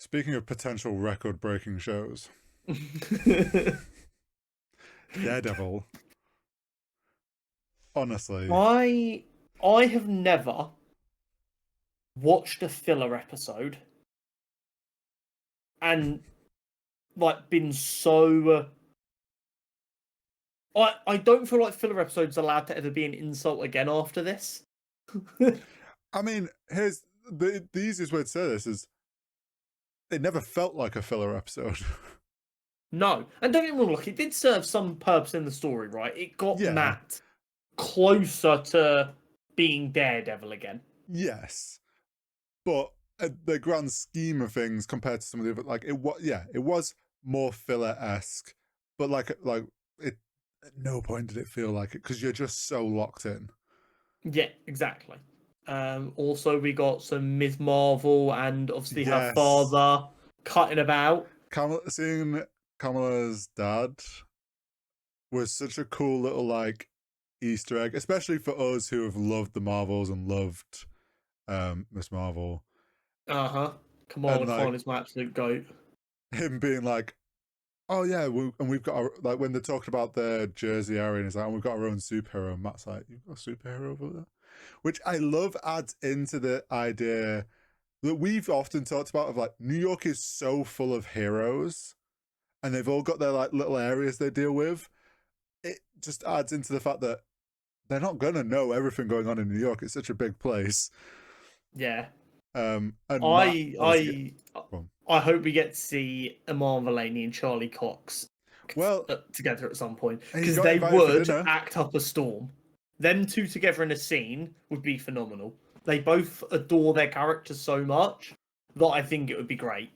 Speaking of potential record-breaking shows, Daredevil. Honestly, I have never watched a filler episode and been so. I don't feel like filler episodes allowed to ever be an insult again after this. I mean, here's the easiest way to say this is it never felt like a filler episode. No, and don't get me wrong, look, it did serve some purpose in the story, right? It got Yeah, Matt closer to being Daredevil again. yes, but the grand scheme of things compared to some of the other, like it was more filler-esque, but like it at no point did it feel like it because you're just so locked in. Yeah, exactly. Also, we got some Ms. Marvel and obviously her Yes, father cutting about. Seeing Kamala's dad was such a cool little like Easter egg, especially for us who have loved the Marvels and loved Miss Marvel. Uh-huh. And Kamala like Khan is my absolute goat. him being like, oh yeah, and we've got like when they're talking about the Jersey area, and he's like, and we've got our own superhero. And Matt's like, you've got a superhero over there, which I love adds into the idea that we've often talked about of like New York is so full of heroes, and they've all got their like little areas they deal with. It just adds into the fact that they're not gonna know everything going on in New York. It's such a big place. Yeah. And Matt I obviously I well, I hope we get to see Iman Vellani and Charlie Cox well, together at some point he because got they invited for would dinner. act up a storm. Them two together in a scene would be phenomenal. They both adore their characters so much that I think it would be great.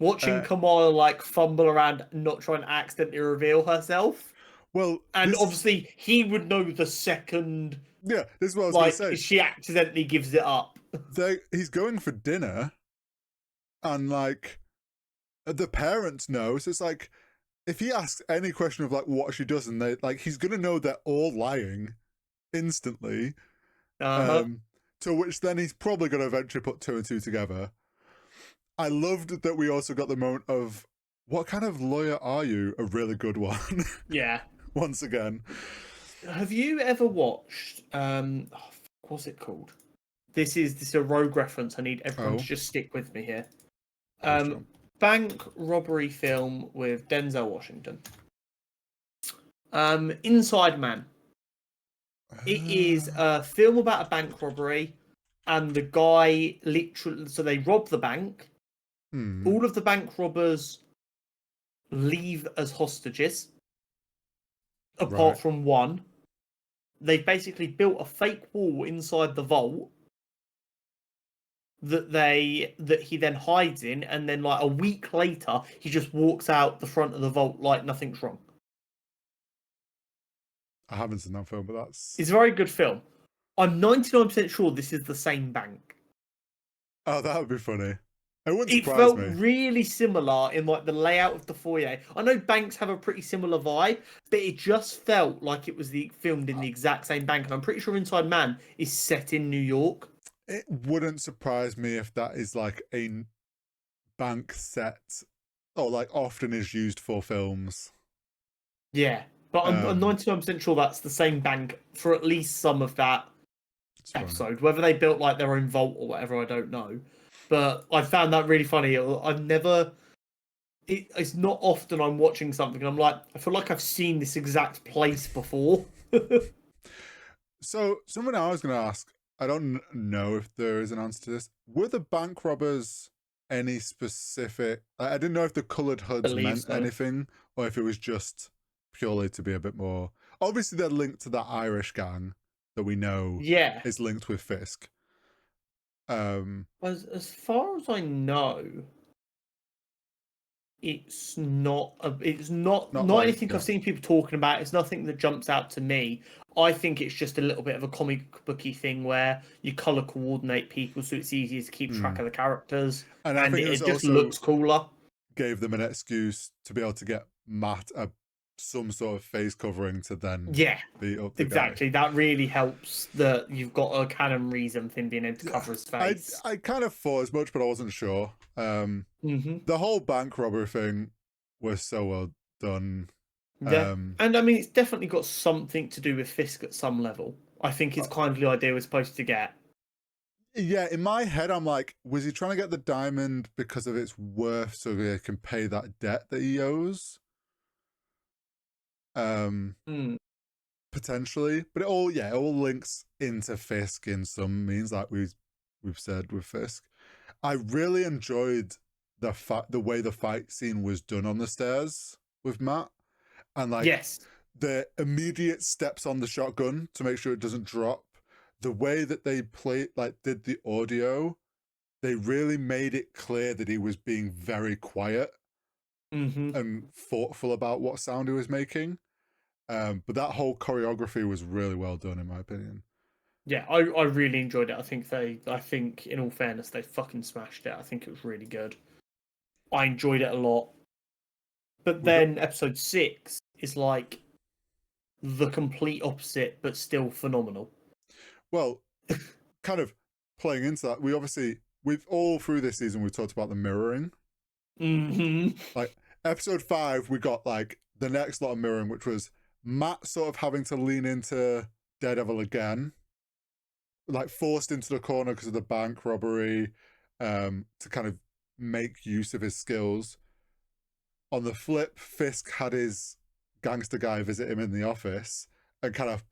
Watching Uh, Kamala like fumble around, not trying to accidentally reveal herself, well, and this is obviously he would know the second yeah, this is what I was gonna like say. she accidentally gives it up. He's going for dinner, and like the parents know. So it's like if he asks any question of like what she does, and they like he's gonna know they're all lying instantly. Uh huh. Um, to which then he's probably gonna eventually put two and two together. I loved that we also got the moment of what kind of lawyer are you? A really good one. Yeah. Once again. Have you ever watched what's it called? This is a rogue reference. I need everyone to Oh, just stick with me here. go strong. Bank robbery film with Denzel Washington. Inside Man. It is a film about a bank robbery, and the guy literally. So they rob the bank. Hmm. All of the bank robbers leave as hostages, apart Right. from one. They've basically built a fake wall inside the vault that he then hides in, and then like a week later he just walks out the front of the vault like nothing's wrong. I haven't seen that film, but that's It's a very good film. I'm 99% sure this is the same bank. oh, that would be funny. It wouldn't It surprise felt me. really similar in like the layout of the foyer. I know banks have a pretty similar vibe, but it just felt like it was filmed in the exact same bank. And I'm pretty sure Inside Man is set in New York. It wouldn't surprise me if that is like a bank set or like often is used for films. Yeah, but I'm Um, 99% sure that's the same bank for at least some of that it's fun. episode. Whether they built like their own vault or whatever, I don't know. But I found that really funny. I've never. It's not often I'm watching something and I'm like, I feel like I've seen this exact place before. So, someone I was going to ask, I don't know if there is an answer to this. Were the bank robbers any specific? I didn't know if the coloured hoods Believe meant so. anything or if it was just purely to be a bit more. Obviously, they're linked to that Irish gang that we know Yeah. is linked with Fisk. As far as I know, it's not Not not like anything yeah. I've seen people talking about. It's nothing that jumps out to me. I think it's just a little bit of a comic booky thing where you color coordinate people so it's easier to keep track of the characters, And I and think it was it just also looks cooler. gave them an excuse to be able to get Matt a some sort of face covering to then Yeah, beat up the guy. exactly. That really helps that you've got a canon reason for him being able to Yeah, cover his I face. I kind of thought as much, but I wasn't sure. Hmm. The whole bank robbery thing was so well done. Yeah, Um, and I mean, it's definitely got something to do with Fisk at some level. I think uh, it's kind of the idea we're supposed to get. yeah, in my head, I'm like, was he trying to get the diamond because of its worth so he can pay that debt that he owes? Um, Mm. Potentially, but it all links into Fisk in some means, like we've said with Fisk. I really enjoyed the way the fight scene was done on the stairs with Matt, and like Yes. the immediate steps on the shotgun to make sure it doesn't drop. The way that they did the audio, they really made it clear that he was being very quiet Hmm. and thoughtful about what sound he was making. But that whole choreography was really well done, in my opinion. Yeah, I really enjoyed it. I think in all fairness, they fucking smashed it. I think it was really good. I enjoyed it a lot. But We got then episode 6 is like the complete opposite, but still phenomenal. well, kind of playing into that. We've all through this season we've talked about the mirroring. Hmm. Like episode 5, we got like the next lot of mirroring, which was Matt sort of having to lean into Daredevil again, like forced into the corner because of the bank robbery, to kind of make use of his skills. On the flip, Fisk had his gangster guy visit him in the office and kind of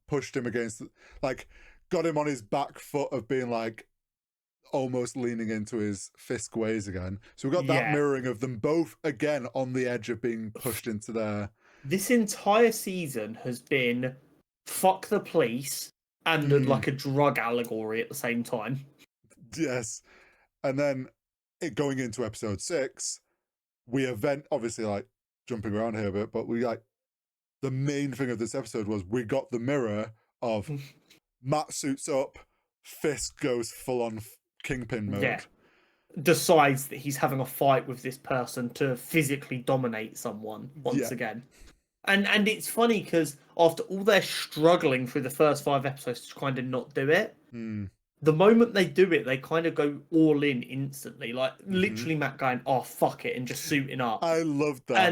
pushed him against, like, got him on his back foot of being like almost leaning into his Fisk ways again. So we got that Yeah. mirroring of them both again on the edge of being pushed into their. This entire season has been fuck the police and Mm, like a drug allegory at the same time. yes. And then it going into episode 6, we event obviously like jumping around here a bit, but we like the main thing of this episode was we got the mirror of Matt suits up, Fisk goes full on Kingpin Yeah. mode. Decides that he's having a fight with this person to physically dominate someone once Yeah. again. And it's funny because after all their struggling through the first 5 episodes to kind of not do it, Mm. the moment they do it, they kind of go all in instantly. Like Mm-hmm. literally Matt going, "Oh fuck it," and just suiting up. I loved that.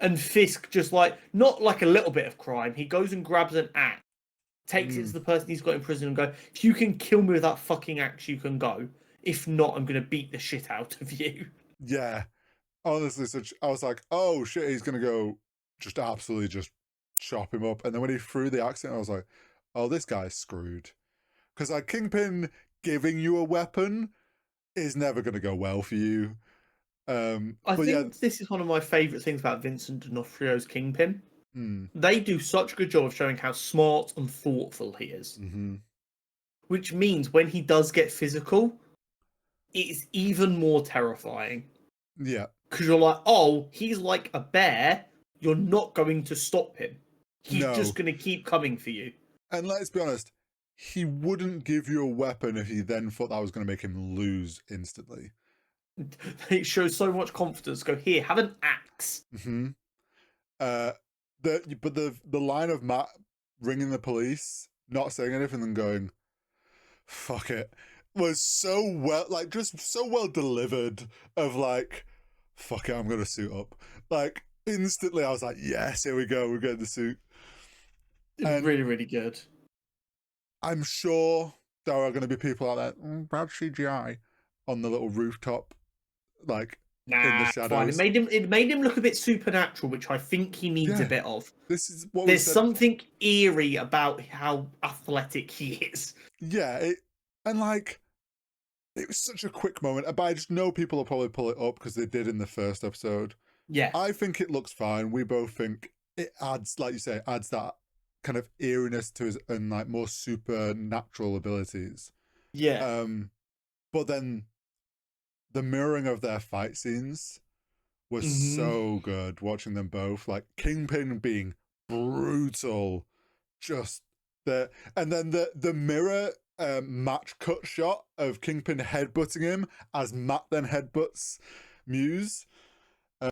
And Fisk just like not like a little bit of crime. He goes and grabs an axe, takes it to Mm. the person he's got in prison, and go, "If you can kill me with that fucking axe, you can go. If not, I'm gonna beat the shit out of you." Yeah. Honestly, I was like, oh shit, he's gonna go just absolutely just chop him up. And then when he threw the accent, I was like, oh, this guy's screwed. Because like Kingpin giving you a weapon is never gonna go well for you. I But yeah, think this is one of my favourite things about Vincent D'Onofrio's Kingpin. mm, They do such a good job of showing how smart and thoughtful he is. mm-hmm. Which means when he does get physical, it's even more terrifying. Yeah. Because you're like, oh, he's like a bear. You're not going to stop him. He's just No. going to keep coming for you. And let's be honest, he wouldn't give you a weapon if he then thought that was going to make him lose instantly. It shows so much confidence. Go here, have an axe. Mm-hmm. Uh, the line of Matt ringing the police, not saying anything, and going, "Fuck it," was so well, like just so well delivered. Of like, "Fuck it, I'm gonna suit up." Like instantly, I was like, "Yes, here we go. We're getting the suit." And Really, really good. I'm sure there are going to be people out there, bad CGI on the little rooftop, like in the Nah, fine. shadows. It made him look a bit supernatural, which I think he needs a Yeah, bit of. this is what we There's said. something eerie about how athletic he is. Yeah, and like it was such a quick moment, but I just know people will probably pull it up because they did in the first episode. Yeah. I think it looks fine. We both think it adds, like you say, adds that kind of eeriness to his and like more supernatural abilities. Yeah. But then the mirroring of their fight scenes was Hmm. so good. Watching them both, like Kingpin being brutal, just and then the mirror match cut shot of Kingpin headbutting him as Matt then headbutts Muse.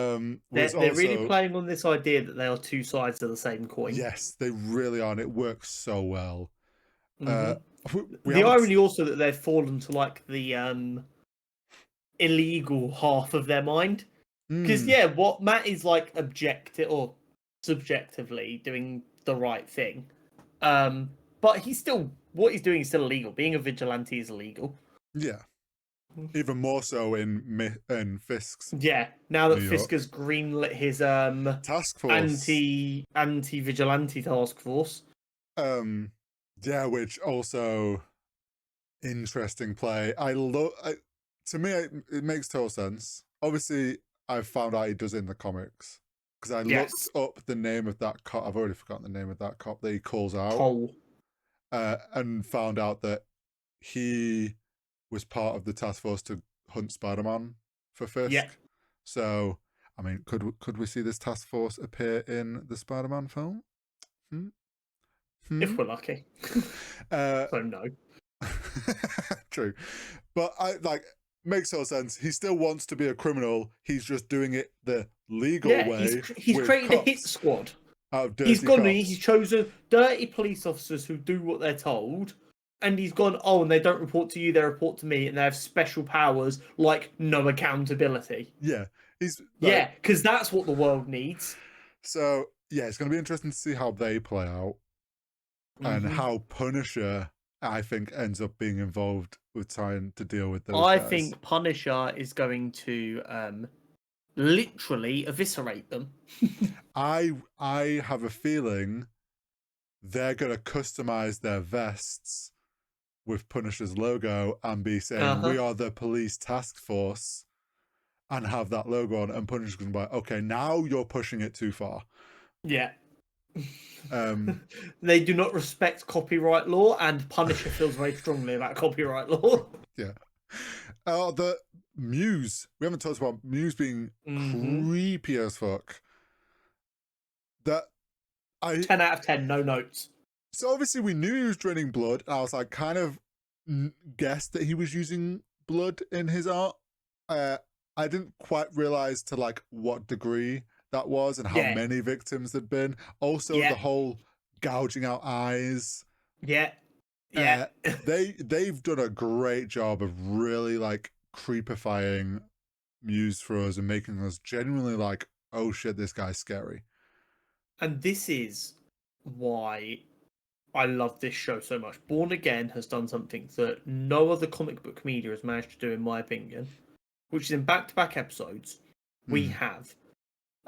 Was They're really also playing on this idea that they are two sides of the same coin. yes, they really are, and it works so well. Hmm. We The haven't. irony also that they've fallen to like the illegal half of their mind. Because Mm, yeah, what Matt is like objective or subjectively doing the right thing, but he's still what he's doing is still illegal. Being a vigilante is illegal. yeah, even more so in Fisk's Yeah, now that New Fisk York has greenlit his task force. anti vigilante task force. Yeah, which also interesting play. I love. To me, it makes total sense. Obviously, I found out he does it in the comics because I looked Yes, up the name of that cop. I've already forgotten the name of that cop that he calls out, Cole. and found out that he was part of the task force to hunt Spider-Man for Yeah, Fisk. So, I mean, could we see this task force appear in the Spider-Man film? Hmm? Hmm? if we're lucky. Uh, So no. true, but I like makes total sense. He still wants to be a criminal. He's just doing it the legal Yeah, way he's with created a hit cops squad. out of He's dirty gone and he's cops. chosen dirty police officers who do what they're told, and he's gone, oh, and they don't report to you, they report to me, and they have special powers like no accountability. Yeah, he's like Yeah, because that's what the world needs. so. Yeah, it's going to be interesting to see how they play out and Hmm. how Punisher, I think, ends up being involved with trying to deal with those I guys. think Punisher is going to literally eviscerate them. I have a feeling they're going to customize their vests with Punisher's logo and be Uh saying, "We huh. are the police task force," and have that logo on, and Punisher's going to be like, "Okay, now you're pushing it too far." Yeah. Um, They do not respect copyright law, and Punisher feels very strongly about copyright law. yeah. The Muse. We haven't talked about Muse being Hmm. creepy as fuck. That I 10 out of 10, no notes. so obviously we knew he was draining blood. And I was like, kind of guessed that he was using blood in his art. Uh, I didn't quite realize to like what degree that was and how Yeah, many victims there'd been. Also, yeah, the whole gouging out eyes. yeah, yeah. Uh, they've done a great job of really like creepifying Muse for us and making us genuinely like, oh shit, this guy's scary. And this is why I love this show so much. Born Again has done something that no other comic book media has managed to do, in my opinion, which is in back to back episodes, we Mm. have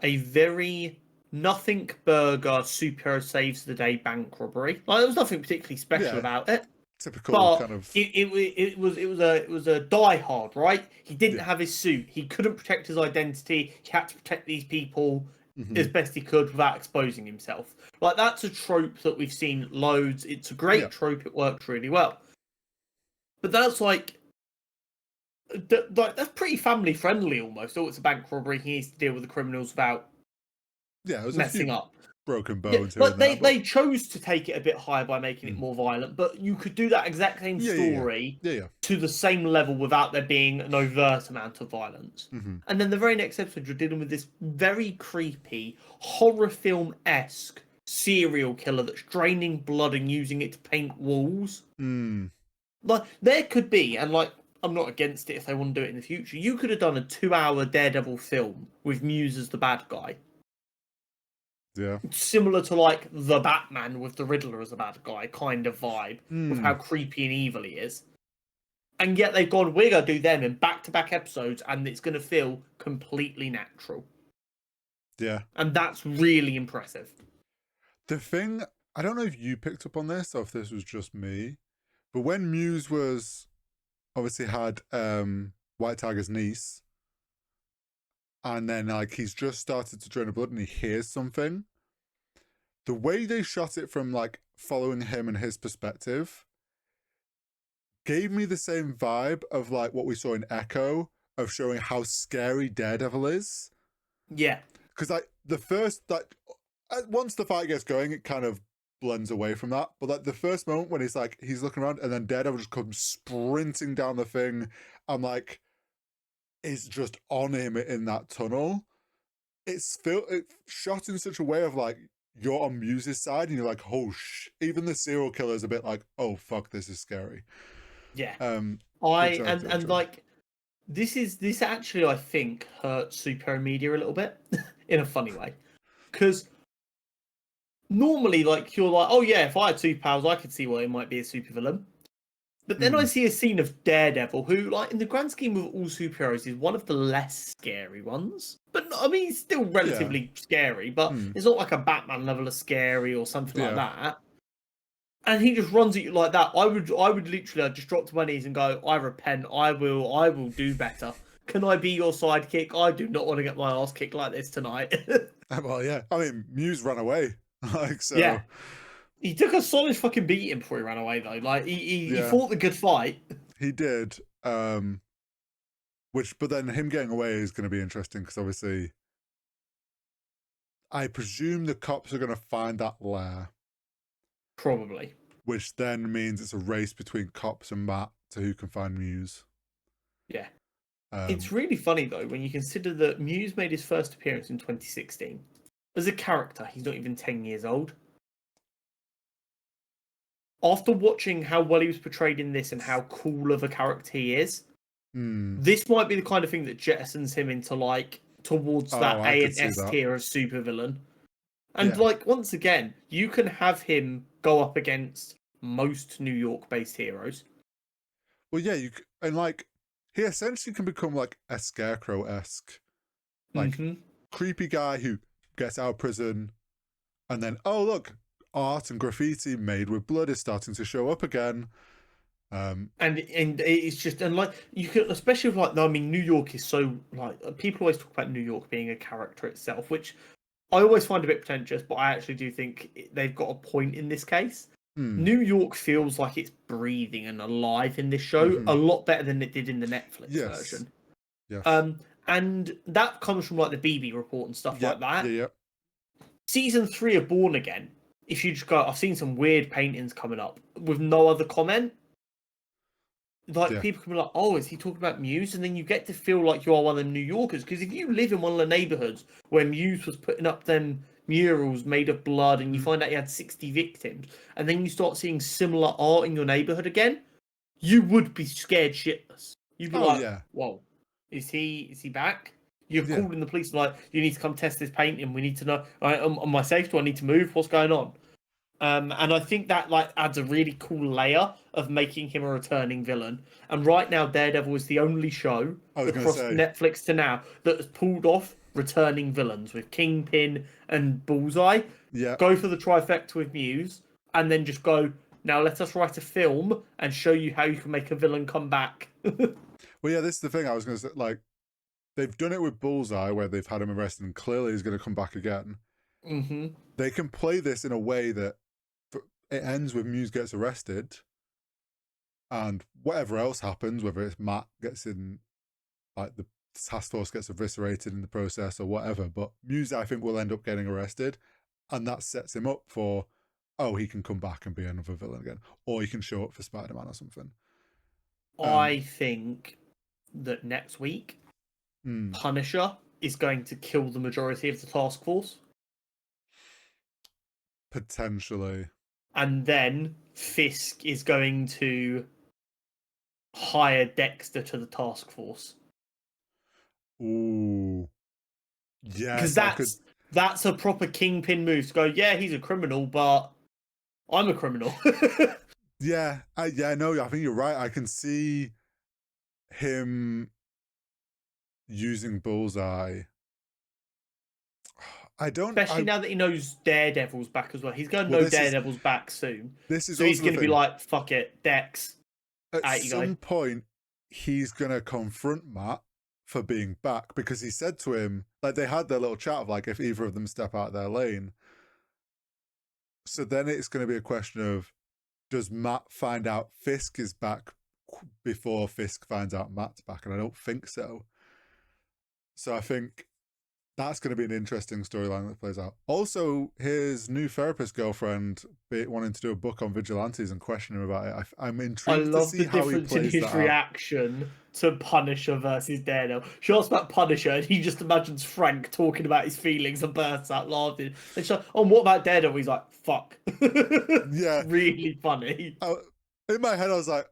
a very nothing burger superhero saves the day bank robbery. Like, there was nothing particularly special Yeah, about it. typical But kind of it was a die hard, right? He didn't yeah. have his suit. He couldn't protect his identity. He had to protect these people Mm-hmm. as best he could without exposing himself. Like, that's a trope that we've seen loads. It's a Yeah. great trope. It works really well. But that's like that's pretty family friendly almost. Oh, it's a bank robbery. He needs to deal with the criminals without Yeah, it was a messing few up. broken Yeah, bones here like and there, but they chose to take it a bit higher by making it mm. more violent, but you could do that exact same Yeah, yeah, yeah, story yeah, yeah. to the same level without there being an overt amount of violence. Mm-hmm. And then the very next episode, you're dealing with this very creepy horror film esque serial killer that's draining blood and using it to paint walls. Mm. Like there could be, and like I'm not against it if they want to do it in the future. You could have done a 2 hour Daredevil film with Muse as the bad guy, Yeah. similar to like the Batman with the Riddler as a bad guy kind of vibe with how Mm. creepy and evil he is. And yet they've gone, we're gonna do them in back-to-back episodes, and it's gonna feel completely natural. Yeah. And that's really impressive. The thing, I don't know if you picked up on this or if this was just me, but when Muse was obviously had White Tiger's niece, and then like he's just started to drain the blood and he hears something, the way they shot it from like following him and his perspective gave me the same vibe of like what we saw in Echo of showing how scary Daredevil is. Yeah. Because like the first like once the fight gets going, it kind of blends away from that. But like the first moment when he's looking around and then Daredevil just comes sprinting down the thing, I'm like, is just on him in that tunnel. it's shot in such a way of like you're on Muse's side and you're like, oh even the serial killer is a bit like, oh fuck, this is scary. Yeah. Um, I which I and enjoy. like this actually I think hurts superhero media a little bit in a funny way. Because normally like you're like, oh yeah, if I had superpowers, I could see why it might be a supervillain. But then I Mm, see a scene of Daredevil, who, like, in the grand scheme of all superheroes, is one of the less scary ones. But I mean, he's still yeah. relatively scary, but Mm, it's not like a Batman level of scary or something like yeah. that. And he just runs at you like that. I would literally I'd just drop to my knees and go, I repent. I will do better. Can I be your sidekick? I do not want to get my ass kicked like this tonight. Well, yeah. I mean, Muse ran away, like Yeah, so. he took a solid fucking beating before he ran away though. Like he Yeah, fought the good fight. he did. Which, but then him getting away is going to be interesting because obviously, I presume the cops are going to find that lair, Probably. which then means it's a race between cops and Matt to who can find Muse. Yeah. It's Um, really funny though when you consider that Muse made his first appearance in 2016. As a character, he's not even 10 years old. After watching how well he was portrayed in this and how cool of a character he is, hmm. this might be the kind of thing that jettisons him into like towards Oh, that I A could and see S that. tier of supervillain. And Yeah. like once again, you can have him go up against most New York-based heroes. Well, yeah, and like he essentially can become like a scarecrow esque, like Hmm. creepy guy who gets out of prison, and then oh look, art and graffiti made with blood is starting to show up again. And it's just and like you could especially with like I mean New York is so like people always talk about New York being a character itself, which I always find a bit pretentious, but I actually do think they've got a point in this case. Hmm. New York feels like it's breathing and alive in this show Mm-hmm. a lot better than it did in the Netflix Yes. version. Yes. And that comes from like the BB report and stuff like Yep. Yeah. that. Yeah. Season 3 of Born Again, if you just go, I've seen some weird paintings coming up with no other comment. Like Yeah. people can be like, "Oh, is he talking about Muse?" And then you get to feel like you are one of them New Yorkers because if you live in one of the neighborhoods where Muse was putting up them murals made of blood, and you Mm. find out he had 60 victims, and then you start seeing similar art in your neighborhood again, you would be scared shitless. You'd be Oh like, yeah. "Whoa, is he back?" You're Yeah. calling the police and like, "You need to come test this painting. We need to know. Am I safe? Do I need to move? What's going on?" And I think that like adds a really cool layer of making him a returning villain. And right now, Daredevil is the only show I was gonna across say. Netflix to now that has pulled off returning villains with Kingpin and Bullseye. Yeah. Go for the trifecta with Muse, and then just go. Now let us write a film and show you how you can make a villain come back. Well, yeah. This is the thing. I was gonna say. Like they've done it with Bullseye, where they've had him arrested, and clearly he's gonna come back again. Hmm. They can play this in a way that it ends with Muse gets arrested, and whatever else happens, whether it's Matt gets in, like the task force gets eviscerated in the process or whatever, but Muse I think will end up getting arrested, and that sets him up for, oh, he can come back and be another villain again, or he can show up for Spider-Man or something. I think that next week Hmm, Punisher is going to kill the majority of the task force. potentially. And then Fisk is going to hire Dexter to the task force Ooh, because yes, I could. that's a proper kingpin move to go. Yeah, he's a criminal, but I'm a criminal. Yeah, yeah, no, I think you're right. I can see him using Bullseye. I don't. Especially now that he knows Daredevil's back as well. He's going to Well, know Daredevil's back soon, this is so he's also the going to be thing. like, "Fuck it, Dex, At out you go." some point, he's gonna confront Matt for being back because he said to him, like they had their little chat of like if either of them step out of their lane. So then it's going to be a question of, does Matt find out Fisk is back before Fisk finds out Matt's back? And I don't think so. So I think That's going to be an interesting storyline that plays out. Also, his new therapist girlfriend wanting to do a book on vigilantes and question him about it. I'm I intrigued to love see the how he difference in plays that his out. reaction to Punisher versus Daredevil. She asks about Punisher, and he just imagines Frank talking about his feelings and bursts out laughing. And she's like, "Oh, what about Daredevil?" He's like, "Fuck." Yeah. Really funny. In my head, I was like,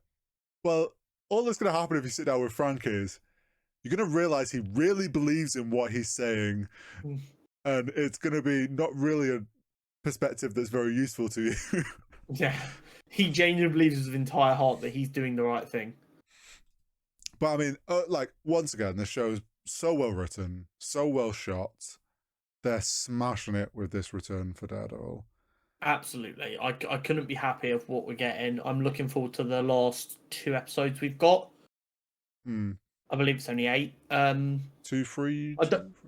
well, all that's going to happen if you sit down with Frank is you're going to realize he really believes in what he's saying, and it's going to be not really a perspective that's very useful to you. Yeah, he genuinely believes with his entire heart that he's doing the right thing. But I mean, like, once again, this show's so well written, so well shot. They're smashing it with this return for Daredevil. Absolutely. I couldn't be happier with what we're getting. I'm looking forward to the last 2 episodes we've got. I believe it's only 8. Two, three, I don't, two, three.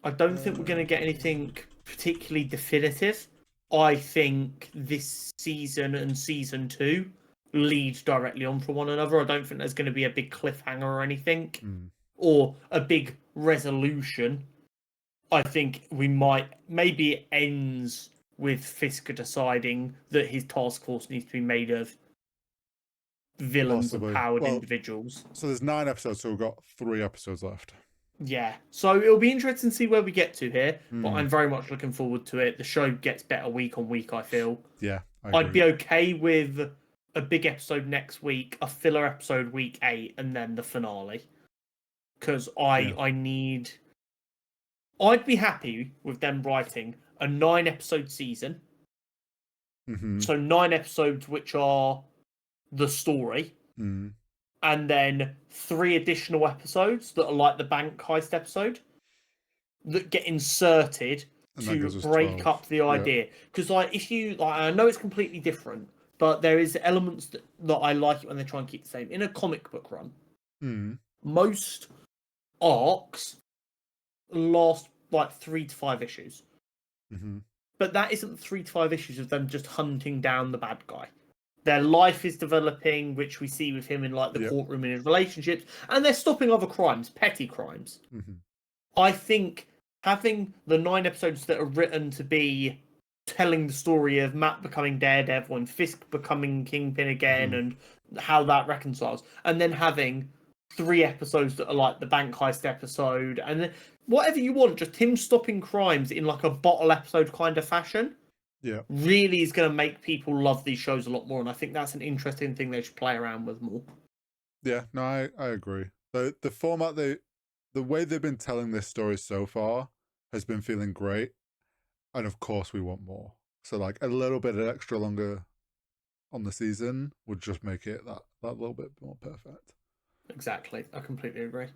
I don't think we're going to get anything particularly definitive. I think this season and season 2 lead directly on from one another. I don't think there's going to be a big cliffhanger or anything, or a big resolution. I think we maybe it ends with Fisker deciding that his task force needs to be made of villains and Possibly. powered Well, individuals. so there's 9 episodes, so we've got 3 episodes left. Yeah, so it'll be interesting to see where we get to here, but I'm very much looking forward to it. The show gets better week on week, I feel. Yeah, I'd be okay with a big episode next week, a filler episode week 8, and then the finale. Because I'd be happy with them writing a 9-episode season. So 9 episodes which are the story. And then 3 additional episodes that are like the bank heist episode that get inserted to break 12. up the idea. Because like if you like, I know it's completely different, but there is elements that I like it when they try and keep the same. In a comic book run, most arcs last like 3 to 5 issues. But that isn't 3 to 5 issues of them just hunting down the bad guy. Their life is developing, which we see with him in like the courtroom and his relationships, and they're stopping other crimes, petty crimes. I think having the 9 episodes that are written to be telling the story of Matt becoming Daredevil and Fisk becoming Kingpin again and how that reconciles, and then having 3 episodes that are like the bank heist episode, and then whatever you want, just him stopping crimes in like a bottle episode kind of fashion. Really is going to make people love these shows a lot more, and I think that's an interesting thing they should play around with more. Yeah, no, I agree. The format the way they've been telling this story so far has been feeling great, and of course we want more. So like a little bit extra longer on the season would just make it that little bit more perfect. Exactly, I completely agree.